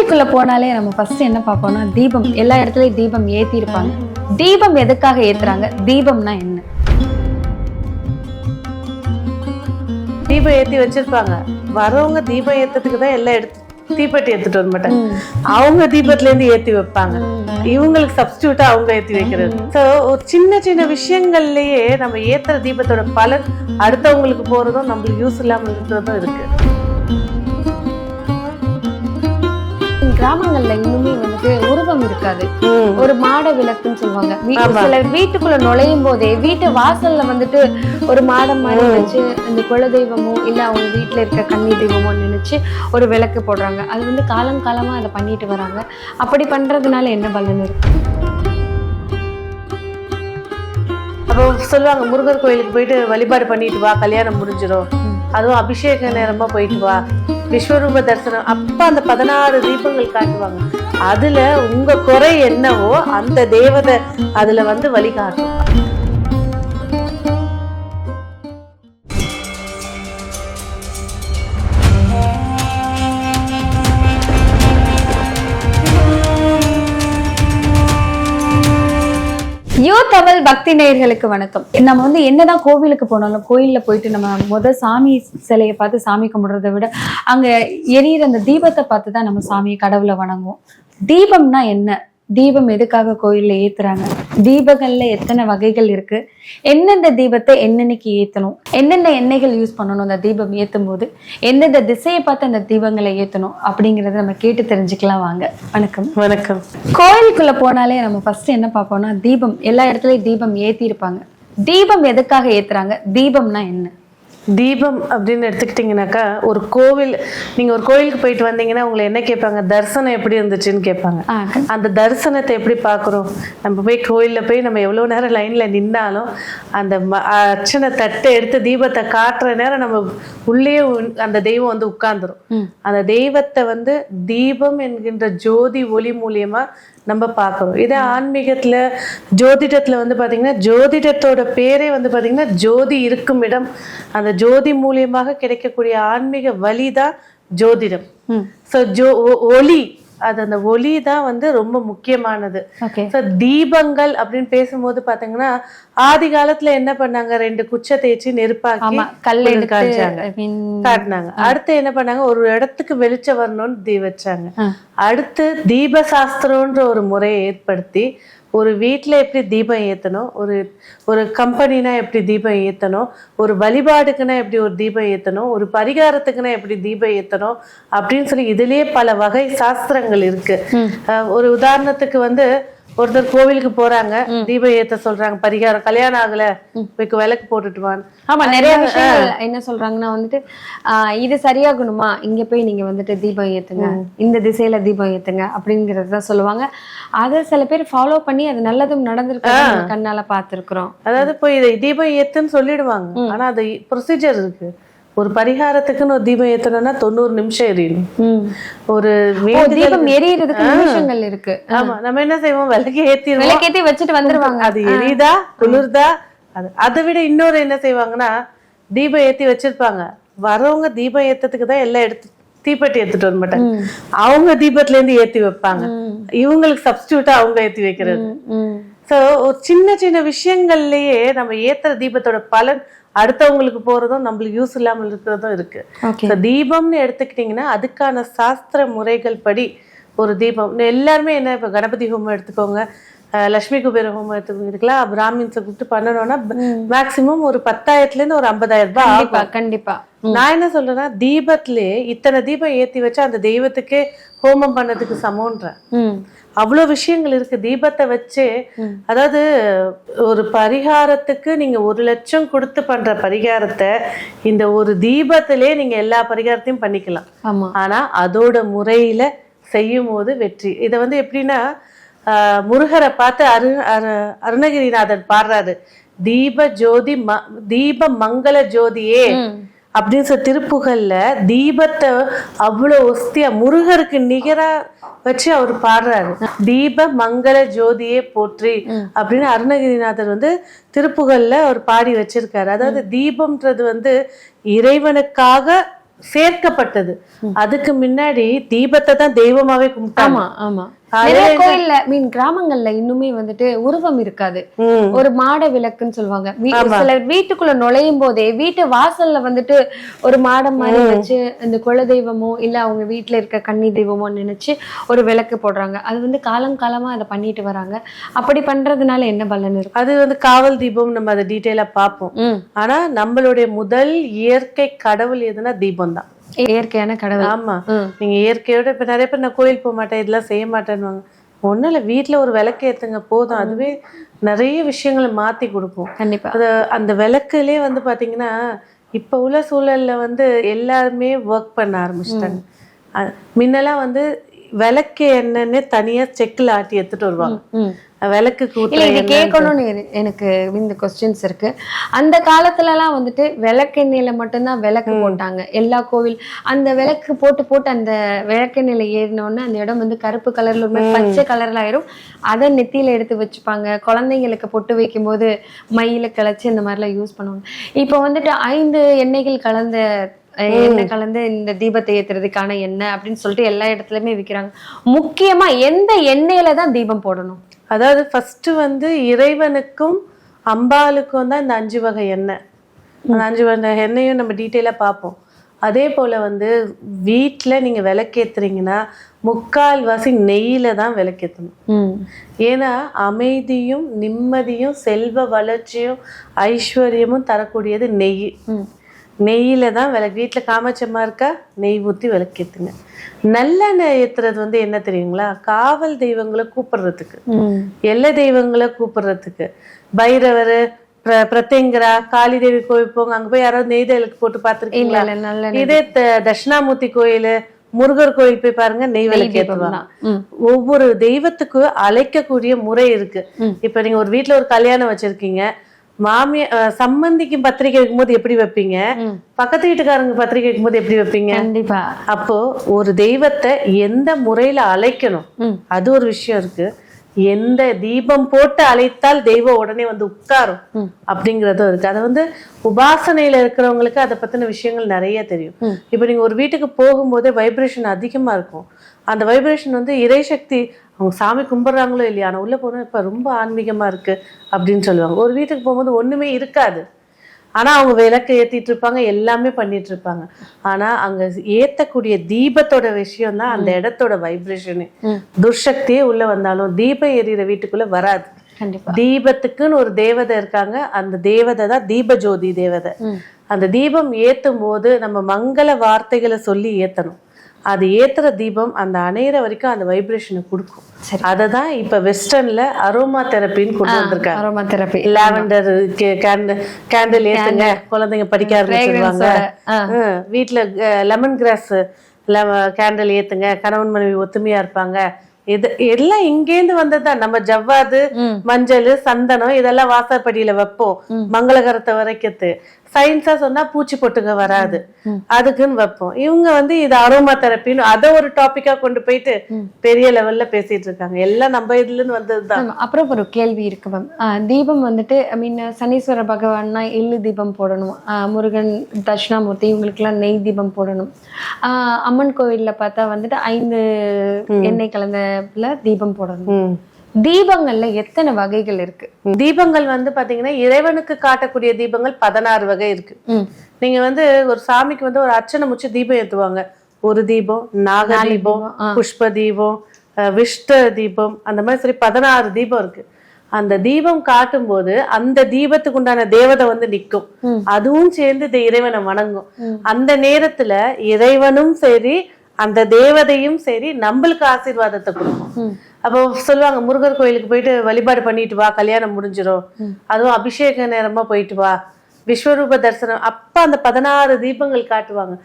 கோயிலுக்குள்ள போனாலே நம்ம ஃபர்ஸ்ட் என்ன பார்ப்போம்னா தீபம். எல்லா இடத்துலயும் தீபம் ஏத்தி இருப்பாங்க. தீபம் எதுக்காக ஏத்துறாங்க? தீபம்னா என்ன? தீபம் ஏத்தி வச்சிருப்பாங்க. வரவங்க தீபம் ஏத்ததுக்கு தான் எல்லாம் எடுத்து தீப்பெட்டி எடுத்துட்டு வர மாட்டாங்க. அவங்க தீபத்துல இருந்து ஏத்தி வைப்பாங்க. இவங்களுக்கு சப்ஸ்டியூட்டா அவங்க ஏத்தி வைக்கிறது. ஸோ ஒரு சின்ன சின்ன விஷயங்கள்லயே நம்ம ஏத்துற தீபத்தோட பலன் அடுத்தவங்களுக்கு போறதும் நம்மளுக்கு யூஸ் இல்லாம இருக்கிறதும் இருக்கு. கிராமங்கள்ல இன்னுமே வந்துட்டு உருவம் இருக்காது. ஒரு மாட விளக்குன்னு சொல்லுவாங்க. சில வீட்டுக்குள்ள நுழையும் போதே வீட்டு வாசல்ல வந்துட்டு ஒரு மாடம் மாதிரி வச்சு இந்த குலதெய்வமோ இல்ல அவங்க வீட்டுல இருக்க கன்னி தெய்வமோ நினைச்சு ஒரு விளக்கு போடுறாங்க. அது வந்து காலம் காலமா அதை பண்ணிட்டு வராங்க. அப்படி பண்றதுனால என்ன பலன் இருக்கு? அப்போ சொல்லுவாங்க, முருகர் கோயிலுக்கு போயிட்டு வழிபாடு பண்ணிட்டு வா, கல்யாணம் முடிஞ்சிடும். அதுவும் அபிஷேக நேரமா போயிட்டு வா, விஸ்வரூப தரிசனம். அப்ப அந்த 16 தீபங்கள் காட்டுவாங்க. அதுல உங்க குறை என்னவோ அந்த தேவதை அதுல வந்து வழிகாட்டும். யூ தமிழ் பக்தி நேயர்களுக்கு வணக்கம். நம்ம வந்து என்னதான் கோவிலுக்கு போனாலும் கோயில்ல போயிட்டு நம்ம சாமி சிலையை பார்த்து சாமி கும்பிடுறதை விட அங்க எரியிற அந்த தீபத்தை பார்த்து தான் நம்ம சாமியை கடவுளை வணங்குவோம். தீபம்னா என்ன? தீபம் எதுக்காக கோயில்ல ஏத்துறாங்க? தீபங்கள்ல எத்தனை வகைகள் இருக்கு? எந்தெந்த தீபத்தை என்னன்னைக்கு ஏத்தணும்? என்னென்ன எண்ணெய்கள் யூஸ் பண்ணணும் அந்த தீபம் ஏத்தும் போது? எந்தெந்த திசையை பார்த்து அந்த தீபங்களை ஏத்தணும் அப்படிங்கறத நம்ம கேட்டு தெரிஞ்சுக்கலாம் வாங்க. வணக்கம். வணக்கம். கோயிலுக்குள்ள போனாலே நம்ம ஃபர்ஸ்ட் என்ன பார்ப்போம்னா தீபம். எல்லா இடத்துலயும் தீபம் ஏத்தி இருப்பாங்க. தீபம் எதுக்காக ஏத்துறாங்க? தீபம்னா என்ன? தீபம் அப்படின்னு எடுத்துக்கிட்டீங்கன்னாக்கா, ஒரு கோவில், நீங்க ஒரு கோயிலுக்கு போயிட்டு வந்தீங்கன்னா உங்களை என்ன கேட்பாங்க? தரிசனம் எப்படி இருந்துச்சுன்னு கேட்பாங்க. அந்த தரிசனத்தை எப்படி பார்க்குறோம்? நம்ம போய் கோயில்ல போய் நம்ம எவ்வளோ நேரம் லைன்ல நின்னாலும் அந்த அர்ச்சனை தட்டை எடுத்து தீபத்தை காட்டுற நேரம் நம்ம உள்ளே அந்த தெய்வம் வந்து உட்கார்ந்துரும். அந்த தெய்வத்தை வந்து தீபம் என்கின்ற ஜோதி ஒளி மூலியமா நம்ம பார்க்குறோம். இதே ஆன்மீகத்துல ஜோதிடத்துல வந்து பாத்தீங்கன்னா, ஜோதிடத்தோட பேரே வந்து பாத்தீங்கன்னா ஜோதி இருக்கும் இடம். அந்த ஜோதி மூலியமாக கிடைக்கக்கூடிய ஆன்மீக வழிதான் ஜோதிடம். ஒளி, அது அந்த ஒளி தான் வந்து ரொம்ப முக்கியமானது. தீபங்கள் அப்படின்னு பேசும்போது பாத்தீங்கன்னா, ஆதி காலத்துல என்ன பண்ணாங்க? 2 குச்சை தேய்ச்சி நெருப்பாக்கி காட்டினாங்க. அடுத்து என்ன பண்ணாங்க? ஒரு இடத்துக்கு வெளிச்சம் வரணும்னு வச்சாங்க. அடுத்து தீப சாஸ்திரம்ன்ற ஒரு முறையை ஏற்படுத்தி ஒரு வீட்டில் எப்படி தீபம் ஏற்றணும், ஒரு கம்பெனினா எப்படி தீபம் ஏற்றணும், ஒரு வழிபாடுக்குன்னா எப்படி ஒரு தீபம் ஏற்றணும், ஒரு பரிகாரத்துக்குன்னா எப்படி தீபம் ஏற்றணும் அப்படின்னு சொல்லி இதுலயே பல வகை சாஸ்திரங்கள் இருக்கு. ஒரு உதாரணத்துக்கு வந்து ஒருத்தர் கோவிலுக்கு போறாங்க, தீபம் ஏத்த சொல்றாங்க, பரிகாரம், கல்யாணம் ஆகல விளக்கு போட்டுட்டு வாங்க. ஆமா, நிறைய விஷயங்கள் என்ன சொல்றாங்கன்னா வந்துட்டு இது சரியாகணுமா, இங்க போய் நீங்க வந்துட்டு தீபம் ஏத்துங்க, இந்த திசையில தீபம் ஏத்துங்க அப்படிங்கறதுதான் சொல்லுவாங்க. அதை சில பேர் ஃபாலோ பண்ணி அது நல்லதும் நடந்திருக்கு, கண்ணால பாத்துருக்கிறோம். அதாவது போய் இதை தீபம் ஏத்துன்னு சொல்லிடுவாங்க, ஆனா அது ப்ரொசீஜர் இருக்கு. ஒரு பரிகாரத்துக்குன்னு ஒரு தீபம் ஏத்தணும்னா 90 நிமிஷம் எரியணும். ஒரு தீபம் எரியறதுக்கு நிமிஷங்கள் இருக்கு. ஆமா, நம்ம என்ன செய்வோம்? விளக்கேத்தி வச்சுட்டு வந்துருவாங்க. அது எரியுதா குளிர்தா? அதை விட இன்னொரு என்ன செய்வாங்கன்னா, தீபம் ஏத்தி வச்சிருப்பாங்க. வரவங்க தீபம் ஏத்ததுக்கு தான் எல்லாம் எடுத்து தீப்பெட்டி எடுத்துட்டு வர மாட்டாங்க. அவங்க தீபத்துல இருந்து ஏத்தி வைப்பாங்க. இவங்களுக்கு சப்ஸ்டியூட்டா அவங்க ஏத்தி வைக்கிறது. சோ ஒரு சின்ன சின்ன விஷயங்கள்லயே நம்ம ஏத்துற தீபத்தோட பலன் அடுத்தவங்களுக்கு போறதும் நம்மளுக்கு யூஸ் இல்லாமல் இருக்கிறதும் இருக்கு. தீபம்னு எடுத்துக்கிட்டீங்கன்னா அதுக்கான சாஸ்திர முறைகள் படி ஒரு தீபம் எல்லாருமே என்ன, இப்ப கணபதி ஹோமம் எடுத்துக்கோங்க, லட்சுமி குபேர ஹோமம் எடுத்துக்கலாம், பிராமின்ஸை கூப்பிட்டு பண்ணணும்னா மேக்சிமம் ஒரு 10,000 இருந்து ஒரு 50,000 ரூபாய். கண்டிப்பா. நான் என்ன சொல்றேன்னா, தீபத்திலே இத்தனை தீபம் ஏத்தி வச்சா அந்த தெய்வத்துக்கே ஹோமம் பண்ணதுக்கு சமம்ன்றேன். அவ்வளவு விஷயங்கள் இருக்கு தீபத்தை வச்சு. அதாவது ஒரு பரிகாரத்துக்கு நீங்க 1 லட்சம் கொடுத்து பண்ற பரிகாரத்தை இந்த ஒரு தீபத்திலே நீங்க எல்லா பரிகாரத்தையும் பண்ணிக்கலாம். ஆனா அதோட முறையில செய்யும் போது வெற்றி. இதை வந்து எப்படின்னா, முருகரை பார்த்து அருணகிரிநாதர் பாடுறாரு, தீப ஜோதி தீப மங்கள ஜோதியே அப்படின்னு சொல்லி திருப்புகள்ல தீபத்தை அவ்வளவு ஒஸ்தியா முருகருக்கு நிகரா வச்சு அவர் பாடுறாரு. தீப மங்கள ஜோதியே போற்றி அப்படின்னு அருணகிரிநாதர் வந்து திருப்புகள்ல அவர் பாடி வச்சிருக்காரு. அதாவது தீபம்ன்றது வந்து இறைவனுக்காக சேர்க்கப்பட்டது. அதுக்கு முன்னாடி தீபத்தை தான் தெய்வமாவே கும்பிட்டாங்க. ஆமா ஆமா. நிறைய கோயில்ல கிராமங்கள்ல இன்னுமே வந்துட்டு உருவம் இருக்காது. ஒரு மாட விளக்குன்னு சொல்லுவாங்க. சில வீட்டுக்குள்ள நுழையும் போதே வீட்டு வாசல்ல வந்துட்டு ஒரு மாடம் மாதிரி வச்சு இந்த குல தெய்வமோ இல்ல அவங்க வீட்டுல இருக்க கன்னி தெய்வமோ நினைச்சு ஒரு விளக்கு போடுறாங்க. அது வந்து காலம் காலமா அதை பண்ணிட்டு வராங்க. அப்படி பண்றதுனால என்ன பலன் இருக்கு? அது வந்து காவல் தீபம், நம்ம அதை டீட்டெயிலா பார்ப்போம். ஆனா நம்மளுடைய முதல் இயற்கை கடவுள் எதுனா தீபம் தான், இயற்கையான கடவுள். ஆமா, நீங்க இயற்கையோட இப்ப நிறைய பேர் நான் கோயில் போக மாட்டேன் இதெல்லாம் செய்ய மாட்டேன்னு ஒண்ணும் இல்ல, வீட்டுல ஒரு விளக்கு ஏத்துங்க போதும், அதுவே நிறைய விஷயங்களை மாத்தி கொடுக்கும். கண்டிப்பா. அந்த விளக்குலயே வந்து பாத்தீங்கன்னா இப்ப உள்ள சூழல்ல வந்து எல்லாருமே ஒர்க் பண்ண ஆரம்பிச்சிட்டாங்க. முன்னெல்லாம் வந்து விளக்கு என்னன்னு தனியா செக்குல ஆட்டி எடுத்துட்டு வருவாங்க. விளக்கு கேட்கணும்னு எனக்கு இந்த கொஸ்டின்ஸ் இருக்கு. அந்த காலத்துல எல்லாம் வந்துட்டு விளக்கெண்ணெயில மட்டும்தான் விளக்கு போட்டாங்க எல்லா கோவில். அந்த விளக்கு போட்டு அந்த விளக்கெண்ணெயில ஏறினோன்னு அந்த இடம் வந்து கருப்பு கலர்ல பச்சை கலர்ல ஆயிரும். அதை நெத்தியில எடுத்து வச்சுப்பாங்க. குழந்தைங்களுக்கு பொட்டு வைக்கும் போது மயில கிளச்சி இந்த மாதிரி எல்லாம் யூஸ் பண்ணுவாங்க. இப்ப வந்துட்டு 5 எண்ணெய்கள் கலந்த எண்ணெய் கலந்து இந்த தீபத்தை ஏத்துறதுக்கான எண்ணெய் அப்படின்னு சொல்லிட்டு எல்லா இடத்துலயுமே விற்கிறாங்க. முக்கியமா எந்த எண்ணெயில தான் தீபம் போடணும்? அதாவது ஃபர்ஸ்ட் வந்து இறைவனுக்கும் அம்பாளுக்கும் தான் இந்த 5 வகை எண்ணெய். அந்த 5 வகை எண்ணெயும் நம்ம டீட்டெயிலா பார்ப்போம். அதே போல வந்து வீட்டுல நீங்க விளக்கேத்துறீங்கன்னா 3/4 நெய்யில தான் விளக்கேற்றணும். ஏன்னா அமைதியும் நிம்மதியும் செல்வ வளர்ச்சியும் ஐஸ்வர்யமும் தரக்கூடியது நெய். நெய்யில தான் வீட்டுல காமாட்சம்மா இருக்கா, நெய் ஊத்தி விளக்கேத்துங்க. நல்லெண்ணெய் ஏத்துறது வந்து என்ன தெரியுங்களா, காவல் தெய்வங்களை கூப்பிடுறதுக்கு, எல்லை தெய்வங்களை கூப்பிடுறதுக்கு. பைரவர், பிரத்யங்கரா, காளி தேவி கோயில் போங்க, அங்க போய் யாராவது நெய்தலுக்கு போட்டு பாத்துருக்கீங்களா? இதே தட்சிணாமூர்த்தி கோயில், முருகர் கோயில் போய் பாருங்க, நெய் விளக்கு ஏற்றுவாங்க. ஒவ்வொரு தெய்வத்துக்கு அழைக்கக்கூடிய முறை இருக்கு. இப்ப நீங்க ஒரு வீட்டுல ஒரு கல்யாணம் வச்சிருக்கீங்க, சம்பந்திக்கு பத்திரிக்கை வைக்கும் போது எப்படி வைப்பீங்க, பக்கத்து வீட்டுக்காரங்க பத்திரிக்கை வைக்கும் போது எப்படி வைப்பீங்க? கண்டிப்பா. அப்போ ஒரு தெய்வத்தை எந்த முறையில அழைக்கணும் அது ஒரு விஷயம் இருக்கு. எந்த தீபம் போட்டு அழைத்தால் தெய்வம் உடனே வந்து உட்காரும் அப்படிங்கறதும் இருக்கு. அதை வந்து உபாசனையில இருக்கிறவங்களுக்கு அதை பத்தின விஷயங்கள் நிறைய தெரியும். இப்ப நீங்க ஒரு வீட்டுக்கு போகும்போதே வைப்ரேஷன் அதிகமா இருக்கும். அந்த வைப்ரேஷன் வந்து இறைசக்தி, அவங்க சாமி கும்பிட்றாங்களோ இல்லையா, ஆனா உள்ள போனா இப்ப ரொம்ப ஆன்மீகமா இருக்கு அப்படின்னு சொல்லுவாங்க. ஒரு வீட்டுக்கு போகும்போது ஒண்ணுமே இருக்காது, ஆனா அவங்க விளக்கு ஏத்திட்டு இருப்பாங்க, எல்லாமே பண்ணிட்டு இருப்பாங்க. ஆனா அங்க ஏத்தக்கூடிய தீபத்தோட விஷயம் தான் அந்த இடத்தோட வைப்ரேஷனு. துர்சக்தியே உள்ள வந்தாலும் தீபம் எரியிற வீட்டுக்குள்ள வராது. தீபத்துக்குன்னு ஒரு தேவதை இருக்காங்க, அந்த தேவதை தான் தீப ஜோதி தேவதை. அந்த தீபம் ஏத்தும் போது நம்ம மங்கள வார்த்தைகளை சொல்லி ஏத்தணும். அது ஏத்துற தீபம் அந்த அணையிற வரைக்கும் அந்த வைப்ரேஷனை கொடுக்கும். அததான் இப்ப வெஸ்டர்ன்ல அரோமா தெரப்பின்னு கொண்டு வந்திருக்காங்க. அரோமா தெரப்பி, லாவெண்டர் கேண்டில் ஏத்துங்க, குழந்தைங்க படிக்க ஆரம்பிச்சிருவாங்க. வீட்டுல லெமன் கிராஸ் கேண்டில் ஏத்துங்க, கணவன் மனைவி ஒத்துமையா இருப்பாங்க. இது எல்லாம் இங்கேருந்து வந்ததுதான். நம்ம ஜவ்வாது, மஞ்சள், சந்தனம் இதெல்லாம் வாசப்படியில வைப்போம் மங்களகரத்தை வரைக்கிறது. சயின்ஸா சொன்னா பூச்சி பொட்டுங்க வராது, அதுக்குன்னு வைப்போம். இவங்க வந்து இது அரோமா தெரப்பின்னு அதை ஒரு டாபிக்கா கொண்டு போயிட்டு பெரிய லெவல்ல பேசிட்டு இருக்காங்க. எல்லாம் நம்ம இதுல இருந்து வந்ததுதான். அப்புறம் ஒரு கேள்வி இருக்கு மேம். தீபம் வந்துட்டு சனீஸ்வர பகவான்னா எள்ளு தீபம் போடணும், முருகன், தட்சிணாமூர்த்தி இவங்களுக்கு எல்லாம் நெய் தீபம் போடணும். அம்மன் கோவில்ல பார்த்தா வந்துட்டு 5 எண்ணெய் கலந்த தீபம் போடணும். தீபங்கள்ல எத்தனை வகைகள் இருக்கு? தீபங்கள் வந்து பாத்தீங்கன்னா இறைவனுக்கு காட்டக்கூடிய தீபங்கள் 16 வகை இருக்கு. நீங்க வந்து ஒரு சாமிக்கு வந்து ஒரு அர்ச்சனை முடிச்சு தீபம் ஏத்துவாங்க. ஒரு தீபம், நாக தீபம், புஷ்ப தீபம், விஷ்ட தீபம், அந்த மாதிரி சரி 16 தீபம் இருக்கு. அந்த தீபம் காட்டும் போது அந்த தீபத்துக்கு உண்டான தேவதை வந்து நிற்கும், அதுவும் சேர்ந்து இறைவனை வணங்கும். அந்த நேரத்துல இறைவனும் சரி அந்த தேவதையும் சரி நம்மளுக்கு ஆசீர்வாதத்தை கொடுக்கும். அப்போ சொல்லுவாங்க, முருகர் கோயிலுக்கு போயிட்டு வழிபாடு பண்ணிட்டு வா, கல்யாணம் முடிஞ்சிடும். அதுவும் அபிஷேக நேரமா போயிட்டு வா, விஸ்வரூப தரிசனம். அப்ப அந்த 16 தீபங்கள் காட்டுவாங்க.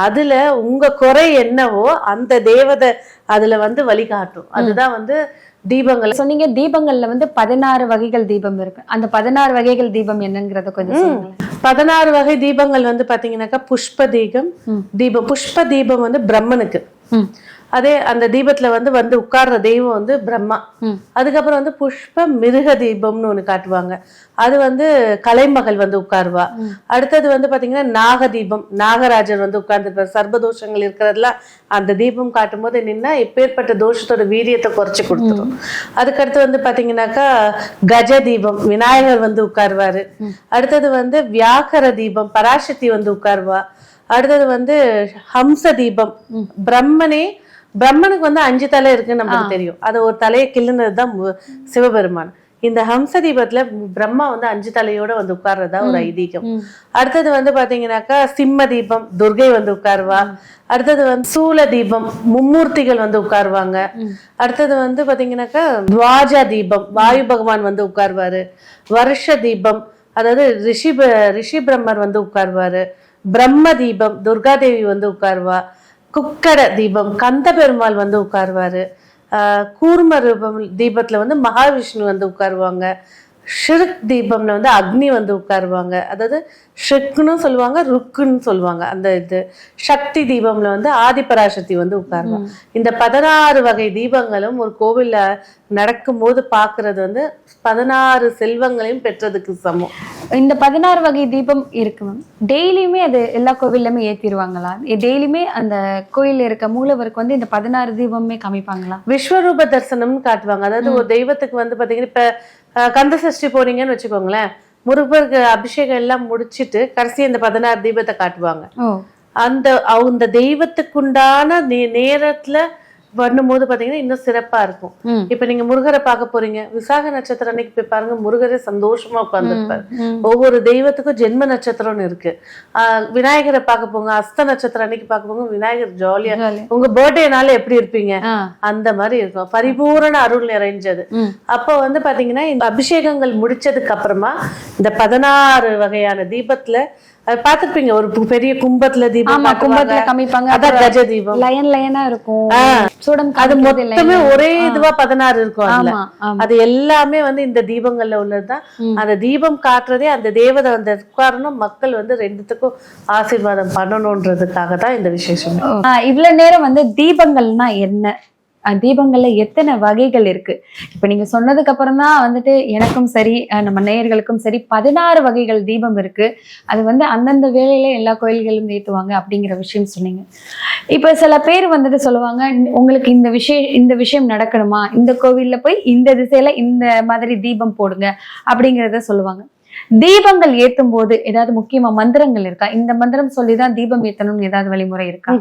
அதுல உங்க குறை என்னவோ அந்த தேவதை அதுல வந்து வழிகாட்டும். அதுதான் வந்து தீபங்கள். சொன்னீங்க தீபங்கள்ல வந்து 16 வகைகள் தீபம் இருக்கு. அந்த 16 வகைகள் தீபம் என்னங்கறத கொஞ்சம் சொல்லுங்க. 16 வகை தீபங்கள் வந்து பாத்தீங்கன்னாக்கா புஷ்ப தீபம். புஷ்ப தீபம் வந்து பிரம்மனுக்கு, அதே அந்த தீபத்துல வந்து உட்கார்ற தெய்வம் வந்து பிரம்மா. அதுக்கப்புறம் வந்து புஷ்ப மிருக தீபம்னு ஒண்ணு காட்டுவாங்க, அது வந்து கலைமகள் வந்து உட்காருவா. அடுத்தது வந்து பாத்தீங்கன்னா நாக தீபம், நாகராஜர் வந்து உட்கார்ந்துருப்பார். சர்பதோஷங்கள் இருக்கிறதுலாம் அந்த தீபம் காட்டும் போது நின்னா எப்பேற்பட்ட தோஷத்தோட வீரியத்தை குறைச்சு கொடுத்துரும். அதுக்கடுத்து வந்து பாத்தீங்கன்னாக்கா கஜ தீபம், விநாயகர் வந்து உட்காருவாரு. அடுத்தது வந்து வியாக்கர தீபம், பராசக்தி வந்து உட்காருவா. அடுத்தது வந்து ஹம்ச தீபம், பிரம்மனுக்கு வந்து 5 தலை இருக்குன்னு நமக்கு தெரியும். அது ஒரு தலையை கிள்ளுனதுதான் சிவபெருமான். இந்த ஹம்ச தீபத்துல பிரம்மா வந்து 5 தலையோட வந்து உட்கார்றதா ஒரு ஐதீகம். அடுத்தது வந்து பாத்தீங்கன்னாக்கா சிம்ம தீபம், துர்கை வந்து உட்காருவா. அடுத்தது வந்து சூல தீபம், மும்மூர்த்திகள் வந்து உட்காருவாங்க. அடுத்தது வந்து பாத்தீங்கன்னாக்கா துவாஜா தீபம், வாயு பகவான் வந்து உட்காருவாரு. வருஷ தீபம், அதாவது ரிஷி பிரம்மர் வந்து உட்காருவாரு. பிரம்ம தீபம், துர்காதேவி வந்து உட்காருவா. குக்கட தீபம், கந்த பெருமாள் வந்து உட்காருவாரு. கூர்ம ரூபம் தீபத்துல வந்து மகாவிஷ்ணு வந்து உட்காருவாங்க. ஷிருக் தீபம்ல வந்து அக்னி வந்து உட்காருவாங்க, அதாவது ஷிருக்குன்னு சொல்லுவாங்க, ருக்குன்னு சொல்லுவாங்க. அந்த இது சக்தி தீபம்ல வந்து ஆதிபராசக்தி வந்து உட்காருவாங்க. இந்த 16 வகை தீபங்களும் ஒரு கோவில்ல நடக்கும் போது பாக்குறது வந்து 16 செல்வங்களையும் பெற்றதுக்கு சமம். இந்த 16 வகை தீபம் இருக்கு மேம். டெய்லியுமே அது எல்லா கோவில்லுமே ஏத்திடுவாங்களா? டெய்லியுமே அந்த கோயில்ல இருக்க மூலவருக்கு வந்து இந்த 16 தீபமே காமிப்பாங்களா? விஸ்வரூப தரிசனம்னு காட்டுவாங்க. அதாவது ஒரு தெய்வத்துக்கு வந்து பாத்தீங்கன்னா இப்ப கந்த சஷ்டி போனீங்கன்னு வச்சுக்கோங்களேன், முருகருக்கு அபிஷேகம் எல்லாம் முடிச்சிட்டு கடைசி அந்த 16 தீபத்தை காட்டுவாங்க. அந்த தெய்வத்துக்குண்டான நேரத்துல பண்ணும்போது பாத்தீங்கன்னா இன்னும் சிறப்பா இருக்கும். இப்ப நீங்க முருகரை பார்க்க போறீங்க, விசாக நட்சத்திரம் அன்னைக்கு போய் பாருங்க, முருகரே சந்தோஷமா உட்கார்ந்துருப்பாரு. ஒவ்வொரு தெய்வத்துக்கும் ஜென்ம நட்சத்திரம்னு இருக்கு. விநாயகரை பார்க்க போங்க, அஸ்த நட்சத்திரம் அன்னைக்கு பார்க்க போங்க, விநாயகர் ஜாலியா, உங்க பர்த்டேனால எப்படி இருப்பீங்க அந்த மாதிரி இருக்கும், பரிபூரண அருள் நிறைஞ்சது. அப்ப வந்து பாத்தீங்கன்னா இந்த அபிஷேகங்கள் முடிச்சதுக்கு அப்புறமா இந்த 16 வகையான தீபத்துல பாத்துருப்பீங்க, ஒரு பெரிய கும்பத்துல தீபம் காமிப்பாங்க, அதான் கஜ தீபம், லைனா இருக்கும். அது மொத்தமே ஒரே இதுவா 16 இருக்கும். அதுல அது எல்லாமே வந்து இந்த தீபங்கள்ல உள்ளதுதான். அந்த தீபம் காட்டுறதே அந்த தேவதை வந்து உட்காரணும், மக்கள் வந்து ரெண்டுத்துக்கும் ஆசீர்வாதம் பண்ணணும்ன்றதுக்காக தான் இந்த விசேஷம். இவ்வளவு நேரம் வந்து தீபங்கள்னா என்ன, தீபங்கள்ல எத்தனை வகைகள் இருக்கு, இப்ப நீங்க சொன்னதுக்கு அப்புறம் தான் வந்துட்டு எனக்கும் சரி நம்ம நேயர்களுக்கும் சரி 16 வகைகள் தீபம் இருக்கு. அது வந்து அந்தந்த வேளையில எல்லா கோயில்களும் ஏத்துவாங்க அப்படிங்கிற விஷயம் சொன்னீங்க. இப்ப சில பேர் வந்துட்டு சொல்லுவாங்க, உங்களுக்கு இந்த விஷயம் நடக்கணுமா, இந்த கோவில்ல போய் இந்த திசையில இந்த மாதிரி தீபம் போடுங்க அப்படிங்கிறத சொல்லுவாங்க. தீபங்கள் ஏத்தும் போது ஏதாவது முக்கியமா மந்திரங்கள் இருக்கா? இந்த மந்திரம் சொல்லிதான் தீபம் ஏத்தணும்னு ஏதாவது வழிமுறை இருக்கா?